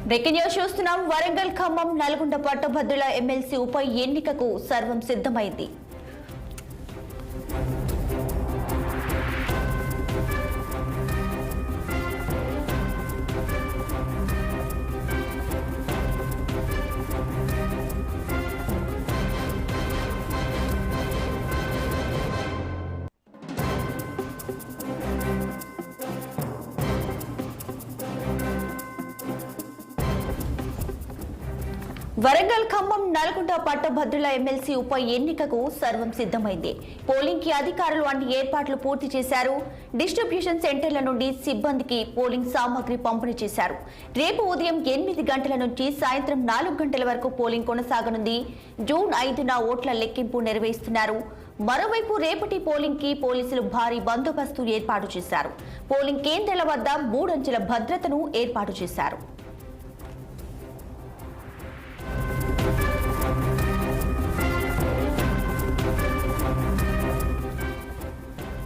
Breaking news చూస్తున్నాం. వరంగల్, ఖమ్మం, నల్గొండ పట్టభద్రుల MLC ఉప ఎన్నికకు సర్వం సిద్ధమైంది. వరంగల్, ఖమ్మం, నల్గొండ పట్టభద్రుల ఎమ్మెల్సీ ఉప ఎన్నికకు సర్వం సిద్ధమైంది. పోలింగ్ కి అధికారులు అన్ని ఏర్పాట్లు పూర్తి చేశారు. డిస్ట్రిబ్యూషన్ సెంటర్ల నుండి సిబ్బందికి పోలింగ్ సామాగ్రి పంపిణీ చేశారు. రేపు ఉదయం 8 గంటల నుంచి సాయంత్రం 4 గంటల వరకు పోలింగ్ కొనసాగనుంది. జూన్ 5న ఓట్ల లెక్కింపు నిర్వహిస్తున్నారు. మరోవైపు రేపటి పోలింగ్ కి పోలీసులు భారీ బందోబస్తు ఏర్పాటు చేశారు. పోలింగ్ కేంద్రాల వద్ద 3 అంచెల భద్రతను ఏర్పాటు చేశారు.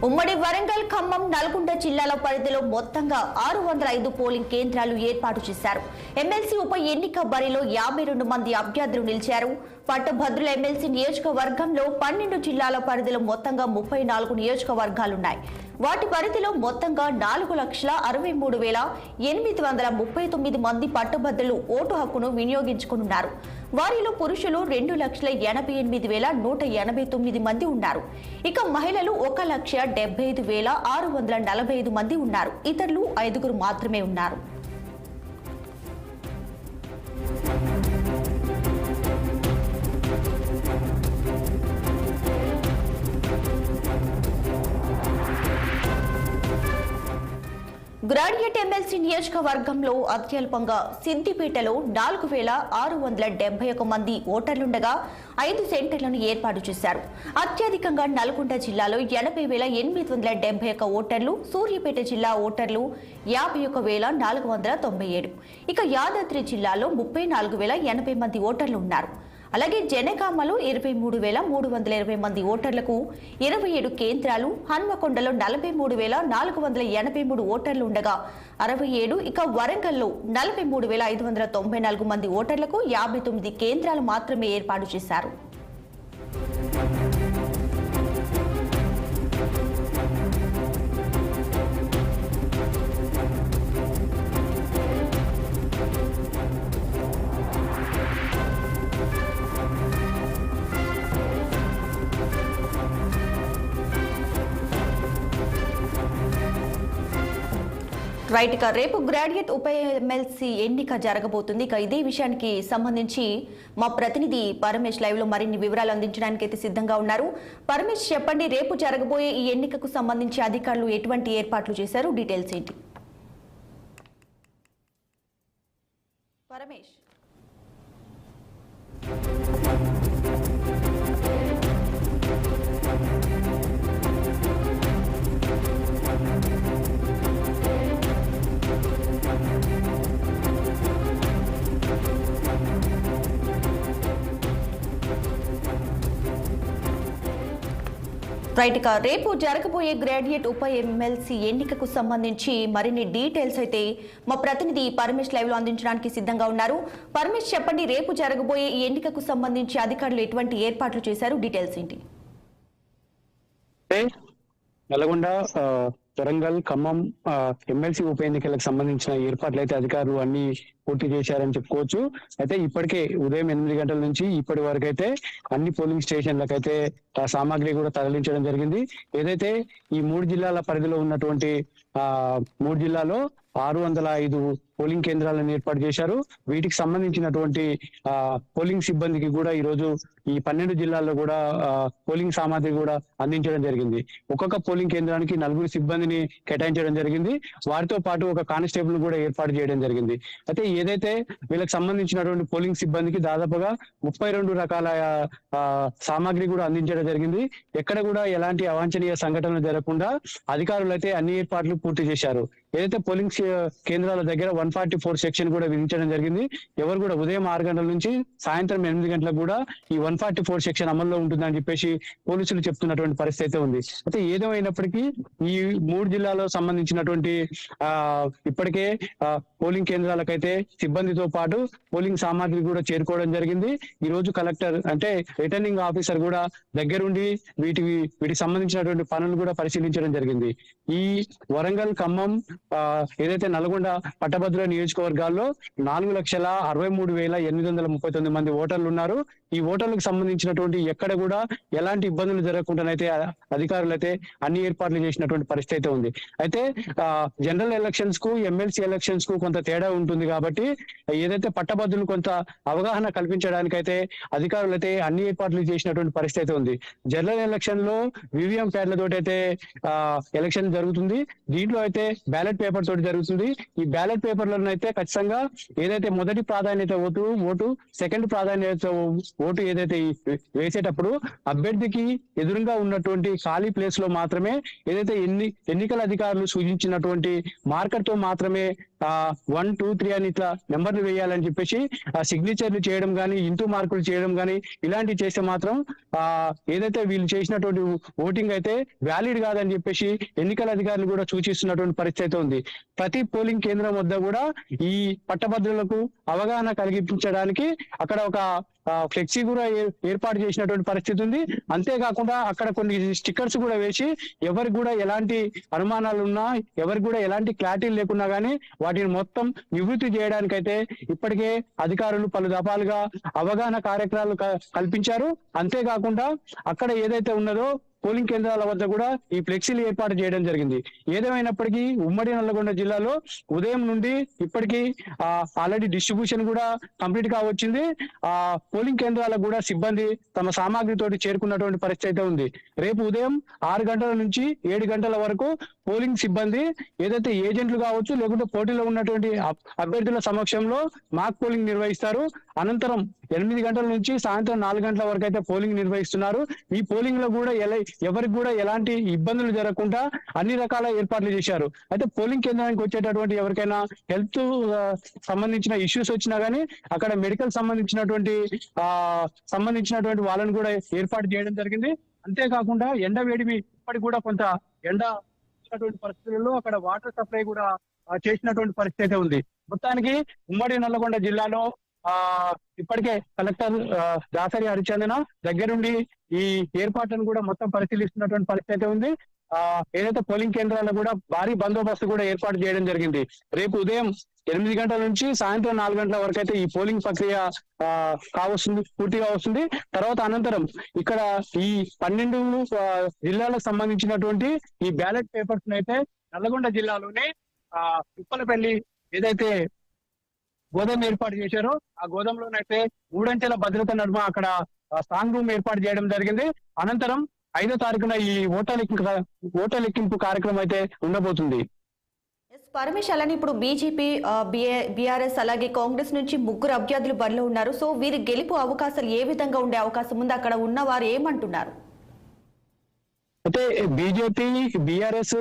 ఉమ్మడి వరంగల్, ఖమ్మం, నల్గొండ జిల్లాల పరిధిలో మొత్తంగా 605 పోలింగ్ కేంద్రాలు ఏర్పాటు చేశారు. ఎమ్మెల్సీ ఉప ఎన్నిక బరిలో 52 మంది అభ్యర్థులు నిలిచారు. పట్టభద్రుల ఎమ్మెల్సీ నియోజకవర్గంలో 12 జిల్లాల పరిధిలో మొత్తంగా 34 నియోజకవర్గాలున్నాయి. వాటి పరిధిలో మొత్తంగా 4,63,839 మంది పట్టభద్రులు ఓటు హక్కును వినియోగించుకున్నారు. వారిలో పురుషులు 2,88,189 మంది ఉన్నారు. ఇక మహిళలు 1,75,645 మంది ఉన్నారు. ఇతరులు 5 మాత్రమే ఉన్నారు. గ్రాడ్యుయేట్ ఎమ్మెల్సీ నియోజకవర్గంలో అత్యల్పంగా సిద్దిపేటలో 4,671 మంది ఓటర్లుండగా 5 సెంటర్లను ఏర్పాటు చేశారు. అత్యధికంగా నల్గొండ జిల్లాలో 80,871 ఓటర్లు, సూర్యాపేట జిల్లా ఓటర్లు 51,497. ఇక యాదాద్రి జిల్లాలో 34,080 మంది ఓటర్లు ఉన్నారు. అలాగే జనగామలో 23,320 మంది ఓటర్లకు 27 కేంద్రాలు, హన్మకొండలో 43,483 ఓటర్లు ఉండగా 67, ఇక వరంగల్లో 43,594 మంది ఓటర్లకు 59 కేంద్రాలు మాత్రమే ఏర్పాటు చేశారు. రైట్, ఇక రేపు గ్రాడ్యుయేట్ ఉప ఎమ్మెల్సీ ఎన్నిక జరగబోతుంది. ఇక ఇదే విషయానికి సంబంధించి మా ప్రతినిధి పరమేష్ లైవ్ లో మరిన్ని వివరాలు అందించడానికి అయితే సిద్ధంగా ఉన్నారు. పరమేష్, చెప్పండి, రేపు జరగబోయే ఈ ఎన్నికకు సంబంధించి అధికారులు ఎటువంటి ఏర్పాట్లు చేశారు? డీటెయిల్స్ ఏంటి? పరమేష్. రైట్, ఇక రేపు జరగబోయే గ్రాడ్యుయేట్ ఉప ఎమ్మెల్సీ ఎన్నికకు సంబంధించి మరిన్ని డీటెయిల్స్ అయితే మా ప్రతినిధి పరమేష్ లైవ్ లో అందించడానికి సిద్ధంగా ఉన్నారు. పరమేష్, చెప్పండి, రేపు జరగబోయే ఈ ఎన్నికకు సంబంధించి అధికారులు ఎటువంటి ఏర్పాట్లు చేశారు? డీటెయిల్స్ ఏంటి? నల్గొండ, వరంగల్, ఖమ్మం ఎమ్మెల్సీ ఉప ఎన్నికలకు సంబంధించిన ఏర్పాట్లు అయితే అధికారులు అన్ని పూర్తి చేశారని చెప్పుకోవచ్చు. అయితే ఇప్పటికే ఉదయం 8 గంటల నుంచి ఇప్పటి వరకు అయితే అన్ని పోలింగ్ స్టేషన్లకు అయితే సామాగ్రి కూడా తరలించడం జరిగింది. ఏదైతే ఈ 3 జిల్లాల పరిధిలో ఉన్నటువంటి 3 జిల్లాలో 605 పోలింగ్ కేంద్రాలను ఏర్పాటు చేశారు. వీటికి సంబంధించినటువంటి పోలింగ్ సిబ్బందికి కూడా ఈ రోజు ఈ 12 జిల్లాల్లో కూడా పోలింగ్ సామాగ్రి కూడా అందించడం జరిగింది. ఒక్కొక్క పోలింగ్ కేంద్రానికి 4 సిబ్బందిని కేటాయించడం జరిగింది. వారితో పాటు ఒక కానిస్టేబుల్ కూడా ఏర్పాటు చేయడం జరిగింది. అయితే ఏదైతే వీళ్ళకి సంబంధించినటువంటి పోలింగ్ సిబ్బందికి దాదాపుగా 32 రకాల సామాగ్రి కూడా అందించడం జరిగింది. ఎక్కడ కూడా ఎలాంటి అవాంఛనీయ సంఘటనలు జరగకుండా అధికారులు అయితే అన్ని ఏర్పాట్లు పూర్తి చేశారు. ఏదైతే పోలింగ్ కేంద్రాల దగ్గర 144 సెక్షన్ కూడా విధించడం జరిగింది. ఎవరు కూడా ఉదయం 6 గంటల నుంచి సాయంత్రం 8 గంటలకు కూడా ఈ 144 సెక్షన్ అమల్లో ఉంటుందని చెప్పేసి పోలీసులు చెప్తున్నటువంటి పరిస్థితి అయితే ఉంది. అయితే ఏదేమైనప్పటికీ ఈ 3 జిల్లాలో సంబంధించినటువంటి ఇప్పటికే పోలింగ్ కేంద్రాలకైతే సిబ్బందితో పాటు పోలింగ్ సామాగ్రి కూడా చేరుకోవడం జరిగింది. ఈ రోజు కలెక్టర్ అంటే రిటర్నింగ్ ఆఫీసర్ కూడా దగ్గరుండి వీటికి సంబంధించినటువంటి పనులు కూడా పరిశీలించడం జరిగింది. ఈ వరంగల్, ఖమ్మం, ఏదైతే నల్గొండ పట్టభద్రుల నియోజకవర్గాల్లో 4,63,839 మంది ఓటర్లు ఉన్నారు. ఈ ఓటర్లకు సంబంధించినటువంటి ఎక్కడ కూడా ఎలాంటి ఇబ్బందులు జరగకుండానైతే అధికారులు అయితే అన్ని ఏర్పాట్లు చేసినటువంటి పరిస్థితి అయితే ఉంది. అయితే జనరల్ ఎలక్షన్స్ కు ఎమ్మెల్సీ ఎలక్షన్స్ కు కొంత తేడా ఉంటుంది కాబట్టి ఏదైతే పట్టభద్రులు కొంత అవగాహన కల్పించడానికైతే అధికారులు అయితే అన్ని ఏర్పాట్లు చేసినటువంటి పరిస్థితి అయితే ఉంది. జనరల్ ఎలక్షన్ లో వివిఎం ప్యాడ్లతోటి అయితే ఎలక్షన్ జరుగుతుంది. దీంట్లో అయితే బ్యాలెట్ పేపర్ తోటి జరుగుతుంది. ఈ బ్యాలెట్ పేపర్లను అయితే ఖచ్చితంగా ఏదైతే మొదటి ప్రాధాన్యత ఓటు, సెకండ్ ప్రాధాన్యత ఓటు ఏదైతే వేసేటప్పుడు అభ్యర్థికి ఎదురుగా ఉన్నటువంటి ఖాళీ ప్లేస్ లో మాత్రమే ఏదైతే ఎన్నికల అధికారులు సూచించినటువంటి మార్కర్ తో మాత్రమే 1, 2, 3 అని ఇట్లా నెంబర్లు వేయాలని చెప్పేసి సిగ్నేచర్లు చేయడం కానీ, ఇంటూ మార్కులు చేయడం కానీ ఇలాంటివి చేస్తే మాత్రం ఏదైతే వీళ్ళు చేసినటువంటి ఓటింగ్ అయితే వ్యాలిడ్ కాదని చెప్పేసి ఎన్నికల అధికారులు కూడా సూచిస్తున్నటువంటి పరిస్థితి ఉంది. ప్రతి పోలింగ్ కేంద్రం వద్ద కూడా ఈ పట్టభద్రులకు అవగాహన కలిగించడానికి అక్కడ ఒక ఫ్లెక్సీ కూడా ఏర్పాటు చేసినటువంటి పరిస్థితి ఉంది. అంతేకాకుండా అక్కడ కొన్ని స్టిక్కర్స్ కూడా వేసి ఎవరికి కూడా ఎలాంటి అనుమానాలు ఉన్నా, ఎవరికి కూడా ఎలాంటి క్లారిటీ లేకున్నా కానీ వాటిని మొత్తం నివృత్తి చేయడానికైతే ఇప్పటికే అధికారులు పలు దఫాలుగా అవగాహన కార్యక్రమాలు కల్పించారు. అంతేకాకుండా అక్కడ ఏదైతే ఉన్నదో పోలింగ్ కేంద్రాల వద్ద కూడా ఈ ఫ్లెక్సీలు ఏర్పాటు చేయడం జరిగింది. ఏదేమైనప్పటికీ ఉమ్మడి నల్లగొండ జిల్లాలో ఉదయం నుండి ఇప్పటికీ ఆల్రెడీ డిస్ట్రిబ్యూషన్ కూడా కంప్లీట్ గా వచ్చింది. పోలింగ్ కేంద్రాలకు కూడా సిబ్బంది తమ సామాగ్రితోటి చేరుకున్నటువంటి పరిస్థితి అయితే ఉంది. రేపు ఉదయం 6 గంటల నుంచి 7 గంటల వరకు పోలింగ్ సిబ్బంది ఏదైతే ఏజెంట్లు కావచ్చు, లేకుంటే పోటీలో ఉన్నటువంటి అభ్యర్థుల సమక్షంలో మాక్ పోలింగ్ నిర్వహిస్తారు. అనంతరం 8 గంటల నుంచి సాయంత్రం 4 గంటల వరకు అయితే పోలింగ్ నిర్వహిస్తున్నారు. ఈ పోలింగ్ లో కూడా ఎవరికి కూడా ఎలాంటి ఇబ్బందులు జరగకుండా అన్ని రకాల ఏర్పాట్లు చేశారు. అయితే పోలింగ్ కేంద్రానికి వచ్చేటటువంటి ఎవరికైనా హెల్త్ సంబంధించిన ఇష్యూస్ వచ్చినా గానీ అక్కడ మెడికల్ సంబంధించినటువంటి వాళ్ళని కూడా ఏర్పాటు చేయడం జరిగింది. అంతేకాకుండా ఎండ వేడిమి ఇప్పటికి కూడా కొంత ఎండ పరిస్థితుల్లో అక్కడ వాటర్ సప్లై కూడా చేసినటువంటి పరిస్థితి ఉంది. మొత్తానికి ఉమ్మడి నల్లగొండ జిల్లాలో ఇప్పటికే కలెక్టర్ దాసరి హరిచందన దగ్గరుండి ఈ ఏర్పాట్లను కూడా మొత్తం పరిశీలిస్తున్నటువంటి పరిస్థితి ఉంది. ఏదైతే పోలింగ్ కేంద్రాల్లో కూడా భారీ బందోబస్తు కూడా ఏర్పాటు చేయడం జరిగింది. రేపు ఉదయం 8 గంటల నుంచి సాయంత్రం 4 గంటల వరకు అయితే ఈ పోలింగ్ ప్రక్రియ పూర్తిగా వస్తుంది. తర్వాత అనంతరం ఇక్కడ ఈ 12 జిల్లాలకు సంబంధించినటువంటి ఈ బ్యాలెట్ పేపర్స్ అయితే నల్లగొండ జిల్లాలోనే ఉప్పలపల్లి ఏదైతే గోదాం ఏర్పాటు చేశారో ఆ గోదాంలోనైతే 3 అంచెల భద్రత నడుమ అక్కడ స్ట్రాంగ్ రూమ్ ఏర్పాటు చేయడం జరిగింది. అనంతరం 5వ తారీఖున ఈ ఓటర్ లెక్కింపు కార్యక్రమం అయితే ఉండబోతుంది. పరమేశ్, అలానే ఇప్పుడు బీజేపీ, బీఆర్ఎస్ అలాగే కాంగ్రెస్ నుంచి 3 అభ్యర్థులు బరిలో ఉన్నారు. సో వీరి గెలుపు అవకాశాలు ఏ విధంగా ఉండే అవకాశం ఉంది? అక్కడ ఉన్న వారు ఏమంటున్నారు? అయితే బీజేపీ, బీఆర్ఎస్,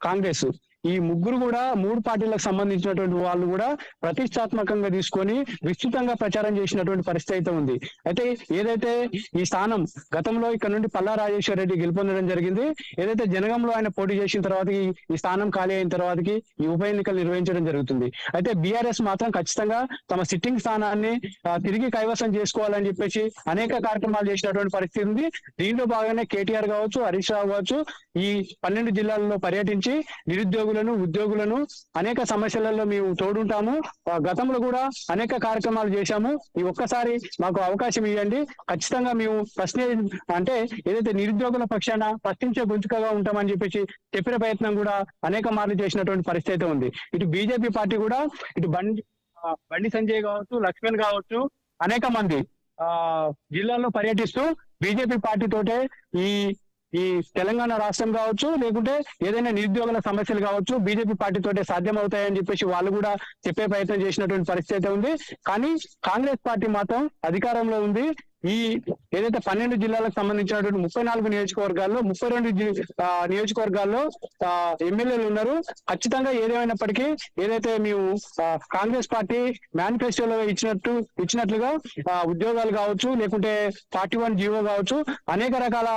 కాంగ్రెస్ ఈ 3 కూడా 3 పార్టీలకు సంబంధించినటువంటి వాళ్ళు కూడా ప్రతిష్టాత్మకంగా తీసుకొని విస్తృతంగా ప్రచారం చేసినటువంటి పరిస్థితి అయితే ఉంది. అయితే ఏదైతే ఈ స్థానం గతంలో ఇక్కడ నుండి పల్లా రాజేశ్వర రెడ్డి గెలుపొందడం జరిగింది. ఏదైతే జనగంలో ఆయన పోటీ చేసిన తర్వాత ఈ స్థానం ఖాళీ అయిన తర్వాతకి ఈ ఉప ఎన్నికలు నిర్వహించడం జరుగుతుంది. అయితే బీఆర్ఎస్ మాత్రం ఖచ్చితంగా తమ సిట్టింగ్ స్థానాన్ని తిరిగి కైవసం చేసుకోవాలని చెప్పేసి అనేక కార్యక్రమాలు చేసినటువంటి పరిస్థితి ఉంది. దీంట్లో భాగంగానే కేటీఆర్ కావచ్చు, హరీష్ రావు కావచ్చు ఈ 12 జిల్లాల్లో పర్యటించి ఉద్యోగులను అనేక సమస్యలలో మేము తోడుంటాము, గతంలో కూడా అనేక కార్యక్రమాలు చేశాము, ఈ ఒక్కసారి మాకు అవకాశం ఇవ్వండి, ఖచ్చితంగా మేము అంటే ఏదైతే నిరుద్యోగుల పక్షాన ప్రశ్నించే గొంతుకగా ఉంటామని చెప్పేసి చెప్పిన ప్రయత్నం కూడా అనేక మార్లు చేసినటువంటి పరిస్థితి ఉంది. ఇటు బీజేపీ పార్టీ కూడా ఇటు బండి సంజయ్ కావచ్చు, లక్ష్మణ్ కావచ్చు అనేక మంది జిల్లాల్లో పర్యటిస్తూ బీజేపీ పార్టీతోటే ఈ తెలంగాణ రాష్ట్రం కావచ్చు, లేకుంటే ఏదైనా నిరుద్యోగుల సమస్యలు కావచ్చు బీజేపీ పార్టీతోటే సాధ్యమవుతాయని చెప్పేసి వాళ్ళు కూడా చెప్పే ప్రయత్నం చేసినటువంటి పరిస్థితి ఉంది. కానీ కాంగ్రెస్ పార్టీ మాత్రం అధికారంలో ఉంది. ఈ ఏదైతే 12 జిల్లాలకు సంబంధించినటువంటి 34 నియోజకవర్గాల్లో 32 నియోజకవర్గాల్లో ఎమ్మెల్యేలు ఉన్నారు. ఖచ్చితంగా ఏదేమైనప్పటికీ ఏదైతే మేము కాంగ్రెస్ పార్టీ మేనిఫెస్టోలో ఇచ్చినట్లుగా ఉద్యోగాలు కావచ్చు, లేకుంటే 41 జీవో కావచ్చు, అనేక రకాల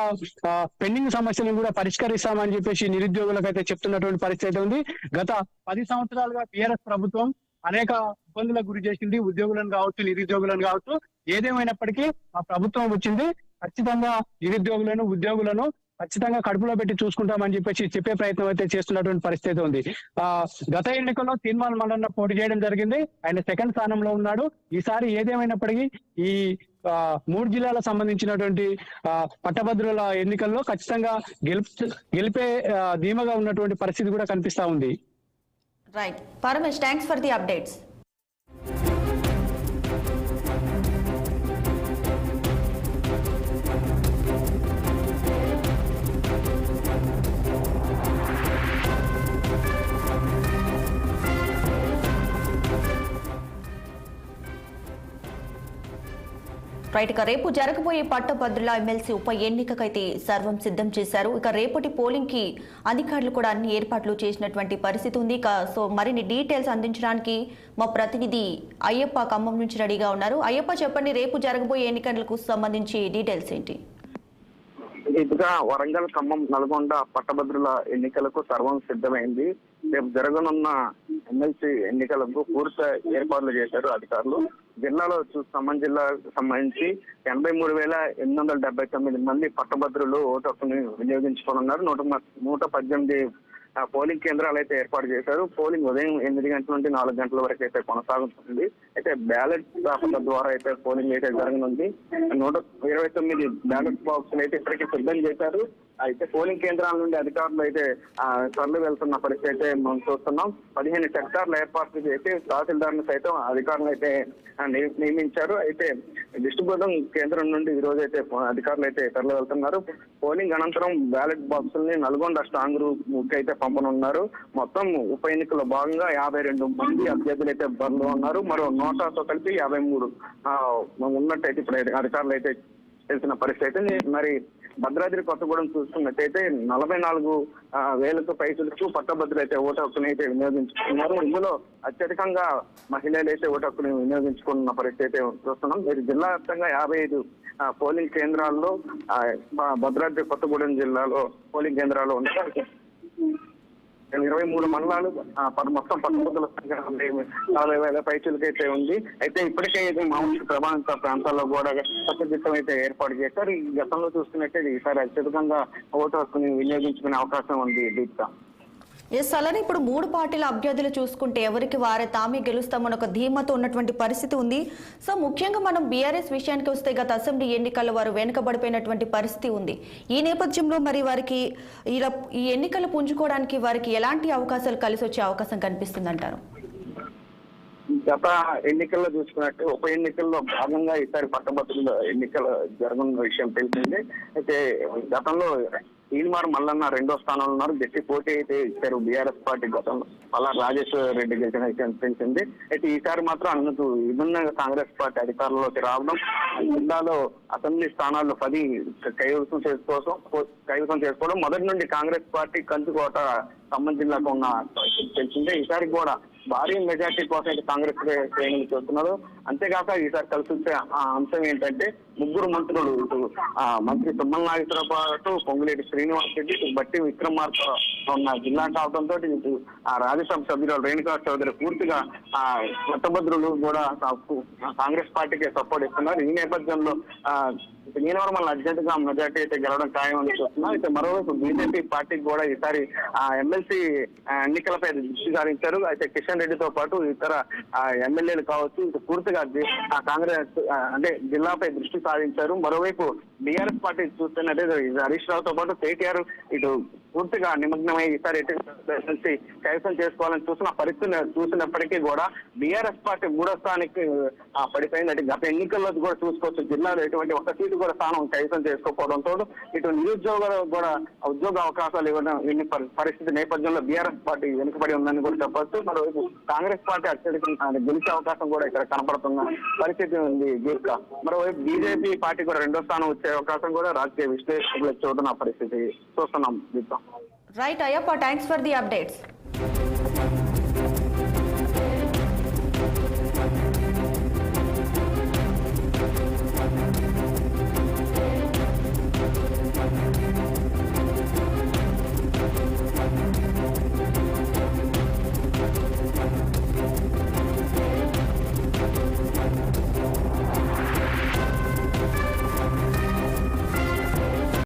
పెండింగ్ సమస్యలను కూడా పరిష్కరిస్తామని చెప్పేసి నిరుద్యోగులకు అయితే చెప్తున్నటువంటి పరిస్థితి ఉంది. గత 10 సంవత్సరాలుగా టీఆర్ఎస్ ప్రభుత్వం అనేక ఇబ్బందులకు గురి చేసింది, ఉద్యోగులను కావచ్చు, నిరుద్యోగులను కావచ్చు. ఏదేమైనప్పటికీ ఆ ప్రభుత్వం వచ్చింది, ఖచ్చితంగా నిరుద్యోగులను, ఉద్యోగులను ఖచ్చితంగా కడుపులో పెట్టి చూసుకుంటామని చెప్పేసి చెప్పే ప్రయత్నం అయితే చేస్తున్నటువంటి పరిస్థితి ఉంది. గత ఎన్నికల్లో తీర్మానం మండలిలో పోటీ చేయడం జరిగింది, ఆయన సెకండ్ స్థానంలో ఉన్నాడు. ఈసారి ఏదేమైనప్పటికీ ఈ 3 జిల్లాలకు సంబంధించినటువంటి పట్టభద్రుల ఎన్నికల్లో ఖచ్చితంగా గెలిపే ధీమగా ఉన్నటువంటి పరిస్థితి కూడా కనిపిస్తా ఉంది. Right. Paramesh, thanks for the updates. Right, ఇక రేపు జరగబోయే పట్టభద్రుల ఎమ్మెల్సీ ఉప ఎన్నికకైతే సర్వం సిద్ధం చేశారు. ఇక రేపటి పోలింగ్ కి అధికారులు కూడా అన్ని ఏర్పాట్లు చేసినటువంటి పరిస్థితి ఉంది. సో మరిన్ని డీటెయిల్స్ అందించడానికి మా ప్రతినిధి అయ్యప్ప ఖమ్మం నుంచి రెడీగా ఉన్నారు. అయ్యప్ప, చెప్పండి, రేపు జరగబోయే ఎన్నికలకు సంబంధించి డీటెయిల్స్ ఏంటి? ఇదిగా వరంగల్, ఖమ్మం, నల్గొండ పట్టభద్రుల ఎన్నికలకు సర్వం సిద్ధమైంది. రేపు జరగనున్న ఎమ్మెల్సీ ఎన్నికలకు పూర్తి ఏర్పాట్లు చేశారు అధికారులు. జిల్లాలో ఖమ్మం జిల్లాకు సంబంధించి 83,879 మంది పట్టభద్రులు ఓటు హక్కుని వినియోగించుకోనున్నారు. 118 పోలింగ్ కేంద్రాలు అయితే ఏర్పాటు చేశారు. పోలింగ్ ఉదయం 8 గంటల నుండి 4 గంటల వరకు అయితే కొనసాగుతుంది. అయితే బ్యాలెట్ పేపర్ల ద్వారా అయితే పోలింగ్ అయితే జరగనుంది. 129 బ్యాలెట్ బాక్సులు అయితే ఇప్పటికీ సిద్ధం చేశారు. అయితే పోలింగ్ కేంద్రాల నుండి అధికారులు అయితే తరలి వెళ్తున్న పరిస్థితి అయితే మనం చూస్తున్నాం. 15 సెక్టార్ల ఏర్పాటు చేసి తహసీల్దార్ను సైతం అధికారులు అయితే నియమించారు. అయితే డిస్ట్రిబ్యూషన్ కేంద్రం నుండి ఈ రోజు అయితే అధికారులు అయితే తరలి వెళ్తున్నారు. పోలింగ్ అనంతరం బ్యాలెట్ బాక్సుల్ని నల్గొండ స్ట్రాంగ్ రూమ్ అయితే పంపనున్నారు. మొత్తం ఉప ఎన్నికల్లో భాగంగా 52 మంది అభ్యర్థులు అయితే బరిలో ఉన్నారు. మరో నోటాతో కలిపి 53 ఉన్నట్టయితే ఇప్పుడు అధికారులు అయితే తెలిసిన పరిస్థితి. మరి భద్రాద్రి కొత్తగూడెం చూసుకున్నట్టయితే 44,000కు పైసలకు పట్టభద్రులు అయితే ఓటు హక్కుని అయితే వినియోగించుకున్నారు. ఇందులో అత్యధికంగా మహిళలు అయితే ఓటు హక్కుని వినియోగించుకున్న పరిస్థితి అయితే చూస్తున్నాం. మీరు జిల్లా వ్యాప్తంగా 55 పోలింగ్ కేంద్రాల్లో భద్రాద్రి కొత్తగూడెం జిల్లాలో పోలింగ్ కేంద్రాలు ఉన్నాయి. 23 మండలాలు మొత్తం పట్టభద్రుల సంఖ్య 40,000 పైచులకి అయితే ఉంది. అయితే ఇప్పటికే మామూలు ప్రభావిత ప్రాంతాల్లో కూడా కట్టుదిట్టం అయితే ఏర్పాటు చేశారు. ఈ గతంలో చూసుకున్నట్టే ఈసారి అత్యధికంగా ఓటు హక్కుని వినియోగించుకునే అవకాశం ఉంది. దీప్త, ఎస్, అలానే ఇప్పుడు 3 పార్టీల అభ్యర్థులు చూసుకుంటే ఎవరికి వారే తామే గెలుస్తామని ఒక ధీమాతో ఉన్నటువంటి పరిస్థితి ఉంది. సో ముఖ్యంగా మనం బీఆర్ఎస్ విషయానికి వస్తే గత అసెంబ్లీ ఎన్నికల్లో వారు వెనుకబడిపోయినటువంటి పరిస్థితి ఉంది. ఈ నేపథ్యంలో మరి వారికి ఈ ఎన్నికలు పుంజుకోవడానికి వారికి ఎలాంటి అవకాశాలు కలిసి వచ్చే అవకాశం కనిపిస్తుంది అంటారు? గత ఎన్నికల్లో చూసుకున్నట్టు ఉప ఎన్నికల్లో భాగంగా ఈసారి పట్టభద్రుల ఎన్నికలు జరగనున్న విషయం తెలిసింది. అయితే గతంలో ఈల్మార్ మల్లన్న 2వ స్థానంలో ఉన్నారు. గట్టి పోటీ అయితే ఇచ్చారు బీఆర్ఎస్ పార్టీ. గతంలో అలా రాజేశ్వర రెడ్డి గెలిచిన విషయం తెలిసింది. అయితే ఈసారి మాత్రం అందుకు విభిన్నంగా కాంగ్రెస్ పార్టీ అధికారంలోకి రావడం, జిల్లాలో అసెంబ్లీ స్థానాల్లో 10 కైవసం చేసుకోవడం, మొదటి నుండి కాంగ్రెస్ పార్టీ కంచుకోట ఖమ్మం జిల్లాకు ఉన్న తెలిసిందే. ఈసారి కూడా భారీ మెజార్టీ కోసం అయితే కాంగ్రెస్ శ్రేణులు చూస్తున్నారు. అంతేకాక ఈసారి కలిసి వచ్చే అంశం ఏంటంటే 3 మంత్రులు, ఇటు మంత్రి తుమ్మల నాగేశ్వరరావు పాటు పొంగులేటి శ్రీనివాస్ రెడ్డి, బట్టి విక్రమార్క ఉన్న జిల్లా కావడంతో ఇటు రాజ్యసభ సభ్యులు రేణుకా చౌదరి పూర్తిగా పట్టభద్రులు కూడా కాంగ్రెస్ పార్టీకి సపోర్ట్ ఇస్తున్నారు. ఈ నేపథ్యంలో శ్రీనివారమల్ అర్జెంట్ గా మెజార్టీ అయితే గెలవడం ఖాయమని చూస్తున్నాం. అయితే మరోవైపు బీజేపీ పార్టీకి కూడా ఈసారి ఎమ్మెల్సీ ఎన్నికలపై దృష్టి సారించారు. అయితే కిషన్ రెడ్డితో పాటు ఇతర ఎమ్మెల్యేలు కావచ్చు పూర్తిగా కాంగ్రెస్ అంటే జిల్లాపై దృష్టి సారించారు. మరోవైపు బీఆర్ఎస్ పార్టీ చూస్తున్నట్టు హరీష్ రావుతో పాటు కేటీఆర్ ఇటు పూర్తిగా నిమగ్నమై ఈసారి ఎటువంటి కైవసం చేసుకోవాలని చూసిన పరిస్థితిని చూసినప్పటికీ కూడా బీఆర్ఎస్ పార్టీ 3వ స్థానానికి పడిపోయింది. అంటే గత ఎన్నికల్లో కూడా చూసుకోవచ్చు జిల్లాలో ఎటువంటి ఒక సీటు కూడా స్థానం కైవసం చేసుకోకపోవడంతో ఇటు నిరుద్యోగులకు కూడా ఉద్యోగ అవకాశాలు ఇవ్వని పరిస్థితి నేపథ్యంలో బీఆర్ఎస్ పార్టీ వెనుకబడి ఉందని కూడా చెప్పొచ్చు. మరోవైపు కాంగ్రెస్ పార్టీ అత్యధిక గెలిచే అవకాశం కూడా ఇక్కడ కనపడుతున్న పరిస్థితి ఉంది దీర్ఘ. మరోవైపు బీజేపీ పార్టీ కూడా 2వ స్థానం వచ్చే అవకాశం కూడా రాజకీయ విశ్లేషకులకు చూస్తున్న పరిస్థితి చూస్తున్నాం దీర్ఘ. Right Ayyappa, thanks for the updates.